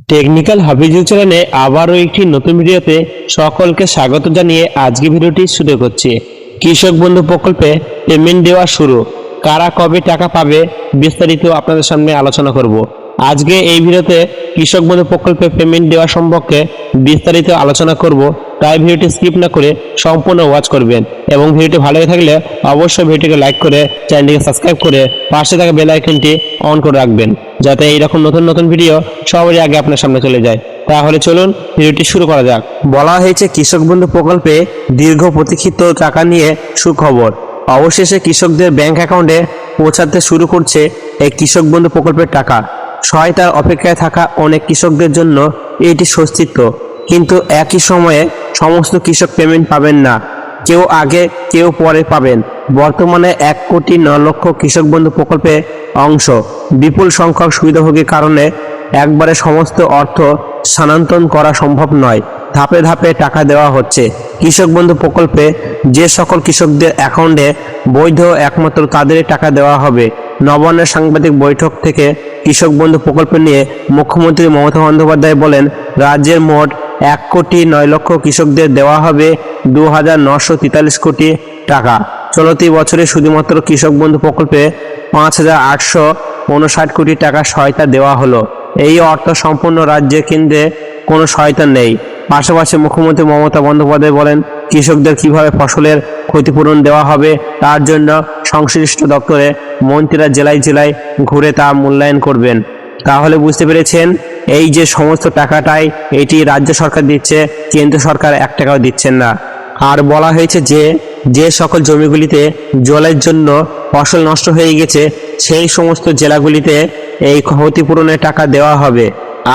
Technical hobbies চ্যানেলে আবারও একটি নতুন ভিডিওতে সকলকে স্বাগত জানিয়ে আজকে ভিডিওটি শুরু করছি। কৃষক বন্ধু প্রকল্পে পেমেন্ট দেওয়া শুরু, কারা কবে টাকা পাবে বিস্তারিত আপনাদের সামনে আলোচনা করব। আজকে এই ভিডিওতে কৃষক বন্ধু প্রকল্পে পেমেন্ট দেওয়া সম্পর্কে বিস্তারিত আলোচনা করব, তাই ভিডিওটি স্কিপ না করে সম্পূর্ণ ওয়াচ করবেন এবং ভিডিওটি ভালো লেগে থাকলে অবশ্যই ভিডিওটিকে লাইক করে চ্যানেলটিকে সাবস্ক্রাইব করে পাশে থাকা বেল আইকনটি অন করে রাখবেন, যাতে এইরকম নতুন নতুন ভিডিও সবারই আগে আপনার সামনে চলে যায়। তাহলে চলুন ভিডিওটি শুরু করা যাক। বলা হয়েছে কৃষক বন্ধু প্রকল্পে দীর্ঘ প্রতীক্ষিত টাকা নিয়ে সুখবর, অবশেষে কৃষকদের ব্যাংক অ্যাকাউন্টে পৌঁছাতে শুরু করছে এই কৃষক বন্ধু প্রকল্পের টাকা। সহায়তার অপেক্ষায় থাকা অনেক কৃষকদের জন্য এটি স্বস্তিত্ব, কিন্তু একই সময়ে সমস্ত কৃষক পেমেন্ট পাবেন না, কেউ আগে কেউ পরে পাবেন। বর্তমানে 1,09,00,000 কৃষক বন্ধু প্রকল্পে অংশ, বিপুল সংখ্যক সুবিধাভোগীর কারণে একবারে সমস্ত অর্থ স্থানান্তর করা সম্ভব নয়, ধাপে ধাপে টাকা দেওয়া হচ্ছে। কৃষক বন্ধু প্রকল্পে যে সকল কৃষকদের অ্যাকাউন্টে বৈধ একমাত্র তাদেরই টাকা দেওয়া হবে। নবান্নের সাংবাদিক বৈঠক থেকে কৃষক বন্ধু প্রকল্প নিয়ে মুখ্যমন্ত্রী মমতা বন্দ্যোপাধ্যায় বলেন, রাজ্যের মোট 1,09,00,000 কৃষকদের দেওয়া হবে 2,943 কোটি টাকা। চলতি বছরে শুধুমাত্র কৃষক বন্ধু প্রকল্পে 5,859 কোটি টাকা সহায়তা দেওয়া হলো। এই অর্থ সম্পূর্ণ রাজ্যে, কেন্দ্রে কোনো সহায়তা নেই। পাশাপাশি মুখ্যমন্ত্রী মমতা বন্দ্যোপাধ্যায় বলেন, কৃষকদের কিভাবে ফসলের ক্ষতিপূরণ দেওয়া হবে তার জন্য সংশ্লিষ্ট দপ্তরে মন্ত্রীরা জেলায় জেলায় ঘুরে তা মূল্যায়ন করবেন। তাহলে বুঝতে পেরেছেন, এই যে সমস্ত টাকাটাই এটি রাজ্য সরকার দিচ্ছে, কেন্দ্র সরকার 1 টাকাও দিচ্ছেন না। আর বলা হয়েছে যে সকল জমিগুলিতে জলের জন্য ফসল নষ্ট হয়ে গেছে সেই সমস্ত জেলাগুলিতে এই ক্ষতিপূরণের টাকা দেওয়া হবে।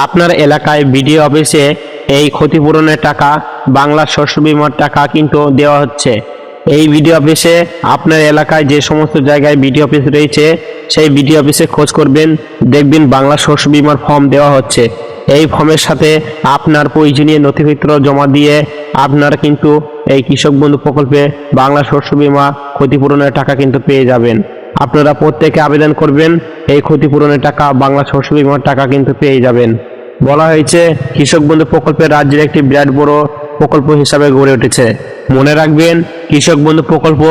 আপনার এলাকায় বিডিও অফিসে এই ক্ষতিপূরণের টাকা, বাংলা শস্য বীমার টাকা কিন্তু দেওয়া হচ্ছে। এই বিডিও অফিসে আপনার এলাকায় যে সমস্ত জায়গায় বিডিও অফিস রয়েছে সেই বিডিও অফিসে খোঁজ করবেন, দেখবেন বাংলা শস্য বীমার ফর্ম দেওয়া হচ্ছে। এই ফর্মের সাথে আপনার প্রয়োজনীয় নথিপত্র জমা দিয়ে আপনারা কিন্তু এই কৃষক বন্ধু প্রকল্পে বাংলা শস্য বীমা ক্ষতিপূরণের টাকা কিন্তু পেয়ে যাবেন। আপনারা প্রত্যেকে আবেদন করবেন, এই ক্ষতিপূরণের টাকা, বাংলা শস্য বীমার টাকা কিন্তু পেয়ে যাবেন। বলা হয়েছে কৃষক বন্ধু প্রকল্পের রাজ্যের একটি বিরাট বড় প্রকল্প হিসাবে গড়ে উঠেছে। মনে রাখবেন, কৃষক বন্ধু প্রকল্প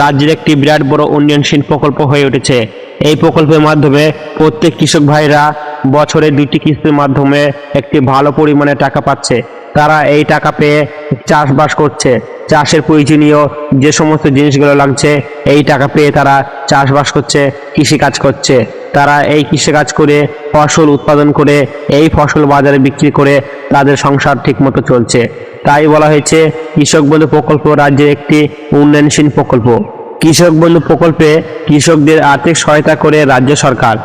রাজ্যের একটি বিরাট বড় উন্নয়নশীল প্রকল্প হয়ে উঠেছে। এই প্রকল্পের মাধ্যমে প্রত্যেক কৃষক ভাইরা বছরে 2টি কিস্তির মাধ্যমে একটি ভালো পরিমাণে টাকা পাচ্ছে। তারা এই টাকা পেয়ে চাষবাস করছে, চাষের প্রয়োজনীয় যে সমস্ত জিনিসগুলো লাগছে এই টাকা পেয়ে তারা চাষবাস করছে, কৃষিকাজ করছে। তারা এই কৃষিকাজ করে ফসল উৎপাদন করে এই ফসল বাজারে বিক্রি করে তাদের সংসার ঠিকমতো চলছে। তাই বলা হয়েছে কৃষক বন্ধু প্রকল্প রাজ্যের একটি উন্নয়নশীল প্রকল্প। কৃষক বন্ধু প্রকল্পে কৃষকদের আর্থিক সহায়তা করে রাজ্য সরকার।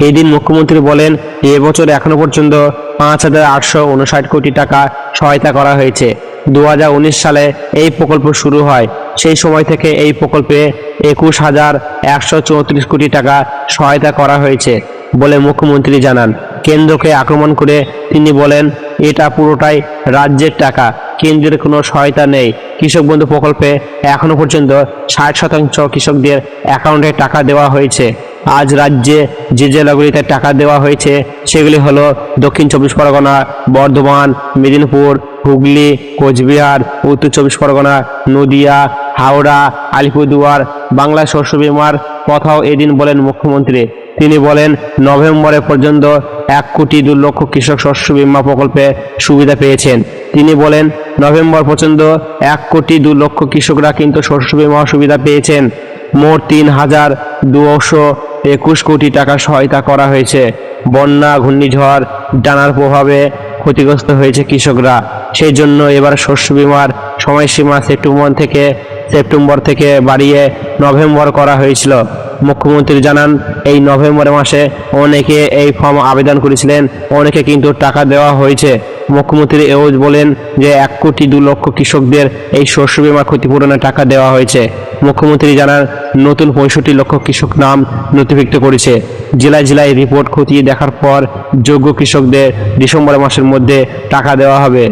এদিন মুখ্যমন্ত্রী বলেন, এবছর এখনো পর্যন্ত 5,859 কোটি টাকা সহায়তা করা হয়েছে। 2019 সালে এই প্রকল্প শুরু হয়, সেই সময় থেকে এই প্রকল্পে 21,134 কোটি টাকা সহায়তা করা হয়েছে বলে মুখ্যমন্ত্রী জানান। কেন্দ্রকে আক্রমণ করে তিনি বলেন, এটা পুরোটাই রাজ্যের টাকা, কেন্দ্রের কোনো সহায়তা নেই। কৃষক বন্ধু প্রকল্পে এখনো পর্যন্ত 60% কৃষকদের অ্যাকাউন্টে টাকা দেওয়া হয়েছে। আজ রাজ্যে যে জেলাগুলিতে টাকা দেওয়া হয়েছে সেগুলি হলো দক্ষিণ 24 পরগনা, বর্ধমান, মেদিনীপুর, হুগলি, কোচবিহার, উত্তর 24 পরগনা, নদিয়া, হাওড়া, আলিপুরদুয়ার। বাংলা শস্য বীমার কথাও এদিন বলেন মুখ্যমন্ত্রী। তিনি বলেন, নভেম্বরে পর্যন্ত 1,02,00,000 কৃষক শস্য বীমা প্রকল্পে সুবিধা পেয়েছেন। তিনি বলেন, নভেম্বর পর্যন্ত 1,02,00,000 কৃষকরা কিন্তু শস্য বীমা সুবিধা পেয়েছেন। মোট 3,221 কোটি টাকা সহায়তা করা হয়েছে। বন্যা, ঘূর্ণিঝড়, ডানার প্রভাবে ক্ষতিগ্রস্ত হয়েছে কৃষকরা, সেই জন্য এবার শস্য বীমার সময়সীমা সেপ্টেম্বর থেকে বাড়িয়ে নভেম্বর করা হয়েছিল। মুখ্যমন্ত্রী জানান, এই নভেম্বর মাসে অনেকে এই ফর্ম আবেদন করেছিলেন, অনেকে কিন্তু টাকা দেওয়া হয়েছে। মুখ্যমন্ত্রী এও বলেন যে 1,02,00,000 কৃষকদের এই শস্য বীমা ক্ষতিপূরণের টাকা দেওয়া হয়েছে। মুখ্যমন্ত্রী জানান, নতুন 65 লক্ষ কৃষক নাম নথিভুক্ত করেছে। জেলায় জেলায় রিপোর্ট খতিয়ে দেখার পর যোগ্য কৃষকদের ডিসেম্বর মাসের মধ্যে টাকা দেওয়া হবে।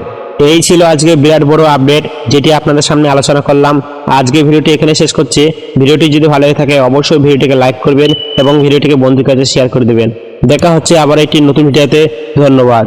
এই ছিল আজকে বিরাট বড় আপডেট, যেটি আপনাদের সামনে আলোচনা করলাম। আজকে ভিডিওটি এখানে শেষ করছি। ভিডিওটি যদি ভালো লাগে থাকে অবশ্যই ভিডিওটিকে লাইক করবেন এবং ভিডিওটিকে বন্ধুদের কাছে শেয়ার করে দেবেন। দেখা হচ্ছে আবার একটি নতুন ভিডিওতে। ধন্যবাদ।